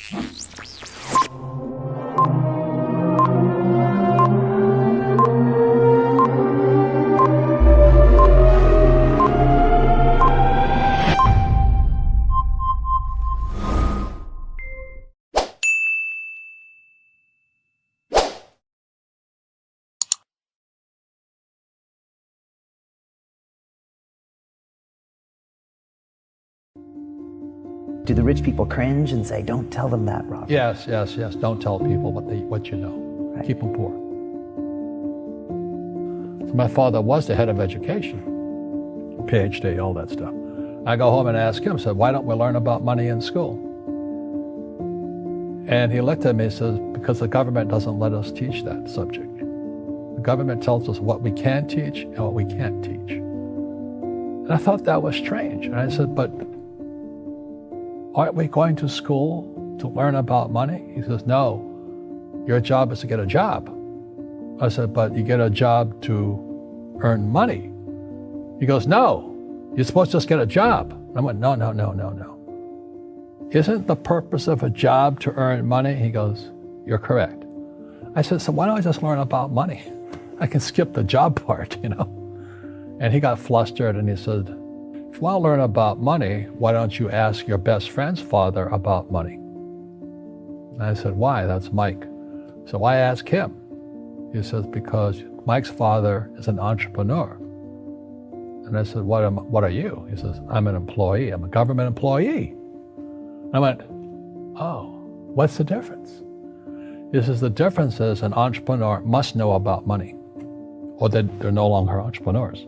Do the rich people cringe and say, don't tell them that, Robert? Yes, yes, yes. Don't tell people what you know. Right. Keep them poor. So my father was the head of education, PhD, all that stuff. I go home and ask him, said, why don't we learn about money in school? And he looked at me and says, because the government doesn't let us teach that subject. The government tells us what we can teach and what we can't teach. And I thought that was strange. And I said, but aren't we going to school to learn about money? He says, no, your job is to get a job. I said, but you get a job to earn money. He goes, no, you're supposed to just get a job. I went, no. Isn't the purpose of a job to earn money? He goes, you're correct. I said, so why don't I just learn about money? I can skip the job part, you know? And he got flustered and he said, if you want to learn about money, why don't you ask your best friend's father about money? And I said, why? That's Mike. So I asked him. He says, because Mike's father is an entrepreneur. And I said, what are you? He says, I'm an employee. I'm a government employee. I went, oh, what's the difference? He says, the difference is an entrepreneur must know about money, or they're no longer entrepreneurs.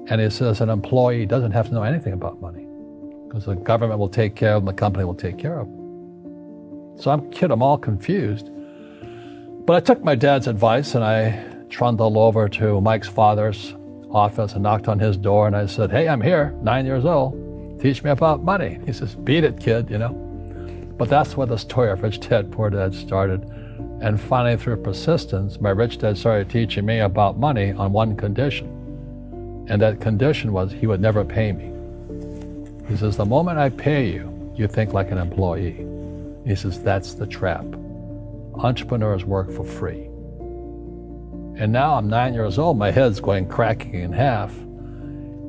And he says an employee doesn't have to know anything about money because the government will take care of them, the company will take care of them. So I'm all confused. But I took my dad's advice and I trundled over to Mike's father's office and knocked on his door and I said, hey, I'm here, 9 years old. Teach me about money. He says, beat it, kid, you know. But that's where the story of Rich Dad, Poor Dad started. And finally, through persistence, my rich dad started teaching me about money on one condition. And that condition was he would never pay me. He says, the moment I pay you, you think like an employee. He says, that's the trap. Entrepreneurs work for free. And now I'm 9 years old, my head's going cracking in half.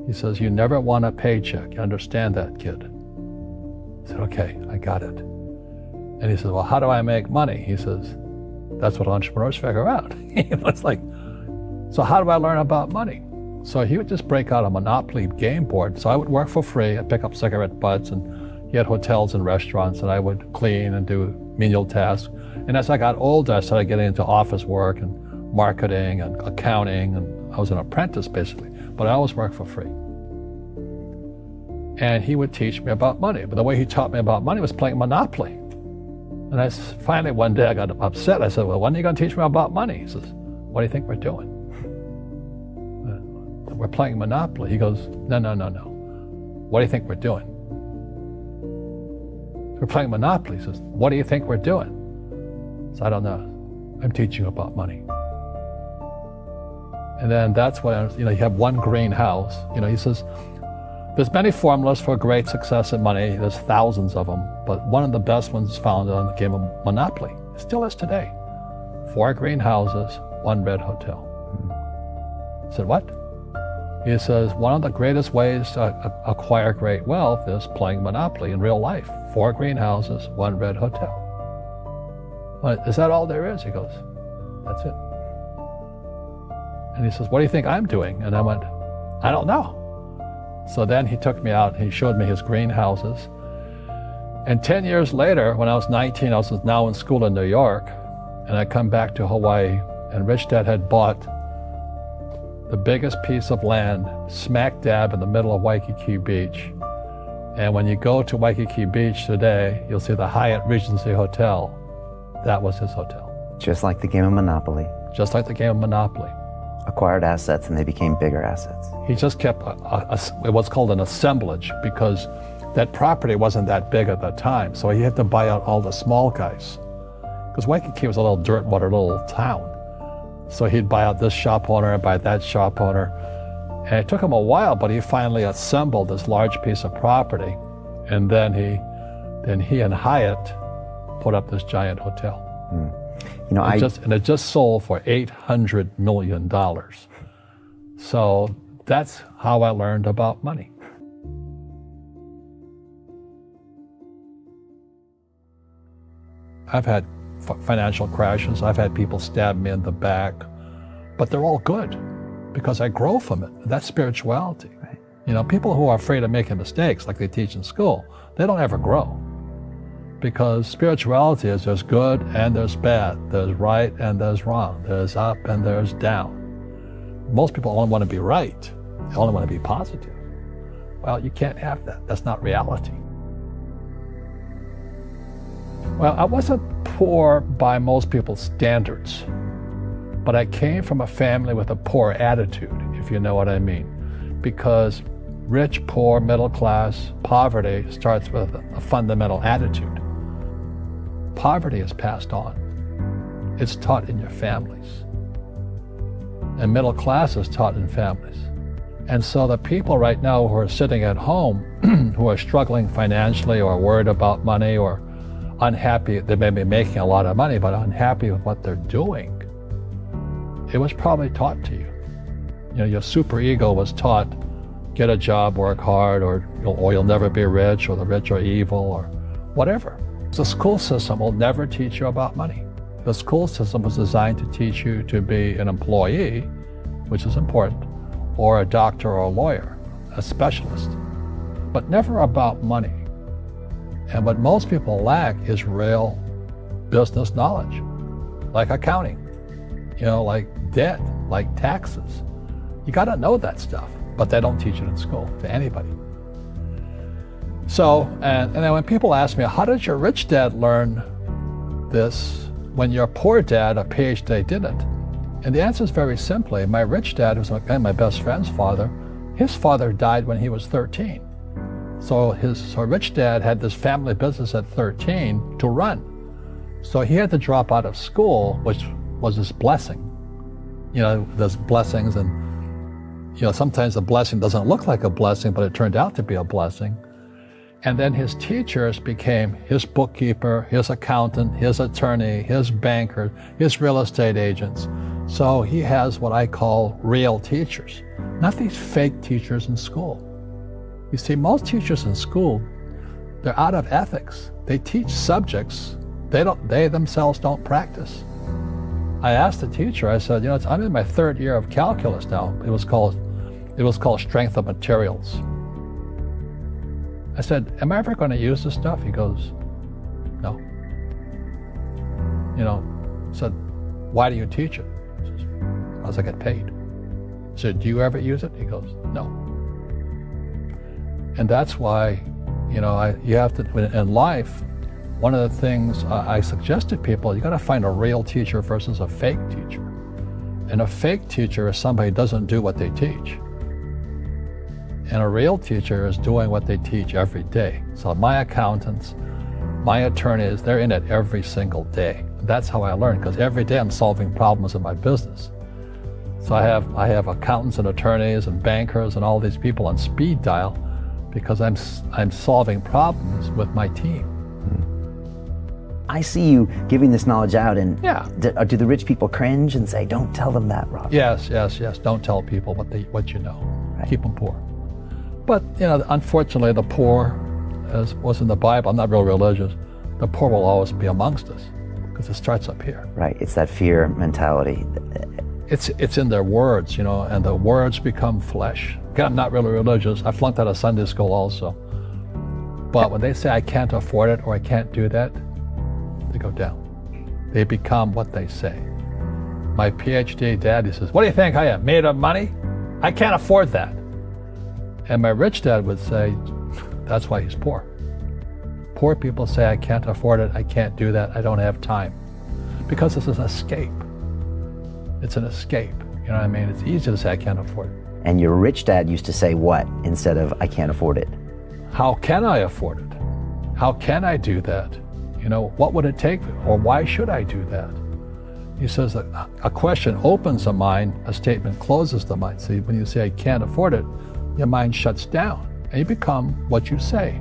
He says, you never want a paycheck. You understand that, kid? I said, okay, I got it. And he says, well, how do I make money? He says, that's what entrepreneurs figure out. It's like, so how do I learn about money? So he would just break out a Monopoly game board. So I would work for free. I'd pick up cigarette butts, and he had hotels and restaurants, and I would clean and do menial tasks. And as I got older, I started getting into office work and marketing and accounting, and I was an apprentice basically, but I always worked for free. And he would teach me about money, but the way he taught me about money was playing Monopoly. And finally one day I got upset. I said, well, when are you going to teach me about money? He says, what do you think we're doing? We're playing Monopoly. He goes, no. What do you think we're doing? We're playing Monopoly. He says, what do you think we're doing? So I don't know. I'm teaching you about money. And then that's when, you have one green house. He says, there's many formulas for great success in money. There's thousands of them, but one of the best ones found on the game of Monopoly. It still is today. 4 green houses, 1 red hotel. I said, what? He says, one of the greatest ways to acquire great wealth is playing Monopoly in real life. 4 green houses, 1 red hotel. Well, is that all there is? He goes, that's it. And he says, what do you think I'm doing? And I went, I don't know. So then he took me out and he showed me his greenhouses. And 10 years later, when I was 19, I was now in school in New York, and I come back to Hawaii, and Rich Dad had bought the biggest piece of land smack dab in the middle of Waikiki Beach. And when you go to Waikiki Beach today, you'll see the Hyatt Regency Hotel. That was his hotel. Just like the game of Monopoly. Just like the game of Monopoly. Acquired assets and they became bigger assets. He just kept what's called an assemblage, because that property wasn't that big at that time. So he had to buy out all the small guys. Because Waikiki was a little dirt water little town. So he'd buy out this shop owner and buy that shop owner. And it took him a while, but he finally assembled this large piece of property. And then he and Hyatt put up this giant hotel. You know, It just sold for $800 million. So that's how I learned about money. I've had financial crashes. I've had people stab me in the back, but they're all good because I grow from it. That's spirituality. Right. You know, people who are afraid of making mistakes, like they teach in school, they don't ever grow. Because spirituality is there's good and there's bad, there's right and there's wrong, there's up and there's down. Most people only want to be right, they only want to be positive. Well, you can't have that. That's not reality. Well, I wasn't poor by most people's standards, but I came from a family with a poor attitude, if you know what I mean. Because rich, poor, middle class, poverty starts with a fundamental attitude. Poverty is passed on. It's taught in your families. And middle class is taught in families. And so the people right now who are sitting at home, who are struggling financially or worried about money or unhappy, they may be making a lot of money, but unhappy with what they're doing, it was probably taught to you. You know, your superego was taught, get a job, work hard, or you'll never be rich, or the rich are evil, or whatever. The school system will never teach you about money. The school system was designed to teach you to be an employee, which is important, or a doctor or a lawyer, a specialist, but never about money. And what most people lack is real business knowledge, like accounting, you know, like debt, like taxes. You got to know that stuff, but they don't teach it in school to anybody. So, and then when people ask me, how did your rich dad learn this when your poor dad, a PhD, didn't? And the answer is very simply, my rich dad, who's my best friend's father, his father died when he was 13. So his rich dad had this family business at 13 to run. So he had to drop out of school, which was his blessing. You know, there's blessings, and you know, sometimes the blessing doesn't look like a blessing, but it turned out to be a blessing. And then his teachers became his bookkeeper, his accountant, his attorney, his banker, his real estate agents. So he has what I call real teachers, not these fake teachers in school. You see, most teachers in school, they're out of ethics. They teach subjects they themselves don't practice. I asked the teacher, I said, you know, I'm in my third year of calculus now. It was called strength of materials. I said, am I ever going to use this stuff? He goes, no. You know, I said, why do you teach it? He says, because I get paid. I said, do you ever use it? He goes, no. And that's why, you know, you have to, in life, one of the things I suggest to people, you got to find a real teacher versus a fake teacher. And a fake teacher is somebody who doesn't do what they teach. And a real teacher is doing what they teach every day. So my accountants, my attorneys, they're in it every single day. That's how I learn, because every day I'm solving problems in my business. So I have accountants and attorneys and bankers and all these people on speed dial because I'm solving problems with my team. I see you giving this knowledge out, and yeah. Do the rich people cringe and say, don't tell them that, Rob? Yes. Don't tell people what you know. Right. Keep them poor. But, you know, unfortunately, the poor, as was in the Bible, I'm not real religious, the poor will always be amongst us because it starts up here. Right, it's that fear mentality. It's in their words, you know, and the words become flesh. Again, I'm not really religious. I flunked out of Sunday school also. But when they say I can't afford it or I can't do that, they go down. They become what they say. My PhD daddy says, what do you think I am, made of money? I can't afford that. And my rich dad would say, that's why he's poor. Poor people say, I can't afford it, I can't do that, I don't have time. Because this is an escape. It's an escape, you know what I mean? It's easy to say, I can't afford it. And your rich dad used to say what instead of, I can't afford it? How can I afford it? How can I do that? You know, what would it take, or why should I do that? He says that a question opens the mind, a statement closes the mind. See, when you say, I can't afford it, your mind shuts down, and you become what you say.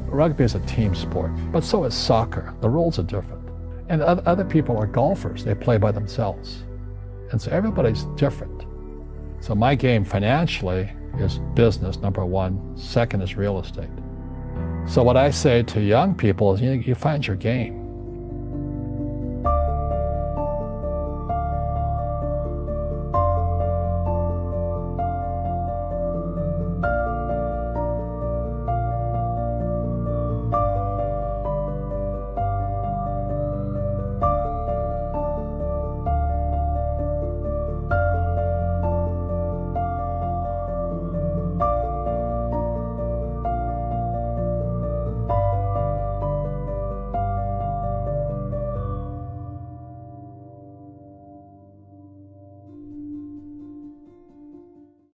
Rugby is a team sport, but so is soccer. The rules are different. And other people are golfers. They play by themselves. And so everybody's different. So my game financially is business, number one. Second is real estate. So what I say to young people is, you find your game.